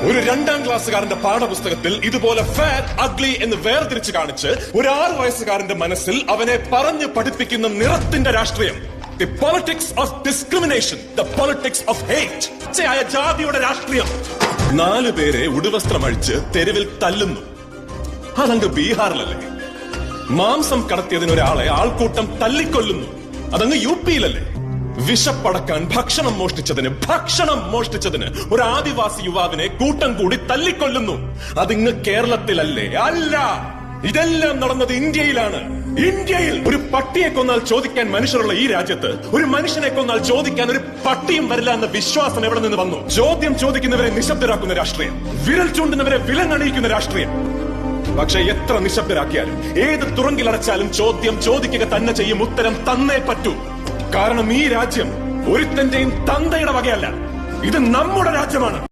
ഒരു 2ാം ക്ലാസ്സുകാരന്റെ പാഠപുസ്തകത്തിൽ ഇതുപോലെ ഫാറ്റ് അഗ്ലി എന്ന് വേർതിരിച്ച് കാണിച്ച് ഒരു 6 വയസ്സുകാരന്റെ മനസ്സിൽ അവനെ പറഞ്ഞു പഠിപ്പിക്കുന്ന നിറത്തിന്റെ രാഷ്ട്രീയം. The politics of discrimination, the politics of hate. ജാതിയുടെ രാഷ്ട്രീയം. 4 പേരെ ഉടുവസ്ത്രമഴിച്ച് തെരുവിൽ തല്ലുന്നു. അതങ്ങ് ബീഹാറിലല്ലേ? മാംസം കടത്തിയതിന് ഒരാളെ ആൾക്കൂട്ടം തല്ലിക്കൊല്ലുന്നു. അതങ്ങ് യുപിയിലല്ലേ? വിശപ്പടക്കാൻ ഭക്ഷണം മോഷ്ടിച്ചതിന് ഒരു ആദിവാസി യുവാവിനെ കൂട്ടം കൂടി തല്ലിക്കൊല്ലുന്നു. അതിങ്ങ് കേരളത്തിലല്ലേ? അല്ല, ഇതെല്ലാം നടന്നത് ഇന്ത്യയിലാണ്. ഇന്ത്യയിൽ ഒരു പട്ടിയെ കൊന്നാൽ ചോദിക്കാൻ മനുഷ്യരുള്ള ഈ രാജ്യത്ത് ഒരു മനുഷ്യനെ കൊന്നാൽ ചോദിക്കാൻ ഒരു പട്ടിയും വരില്ല എന്ന വിശ്വാസം എവിടെ നിന്ന് വന്നു? ചോദ്യം ചോദിക്കുന്നവരെ നിശബ്ദരാക്കുന്ന രാഷ്ട്രീയം, വിരൽ ചൂണ്ടുന്നവരെ വിലങ്ങണിയിക്കുന്ന രാഷ്ട്രീയം. പക്ഷെ എത്ര നിശബ്ദരാക്കിയാലും ഏത് തുറങ്കിലടച്ചാലും ചോദ്യം ചോദിക്കുക തന്നെ ചെയ്യും. ഉത്തരം തന്നേ പറ്റൂ. കാരണം ഈ രാജ്യം ഒരുത്തന്റെയും തന്തയുടെ വകയല്ല. ഇത് നമ്മുടെ രാജ്യമാണ്.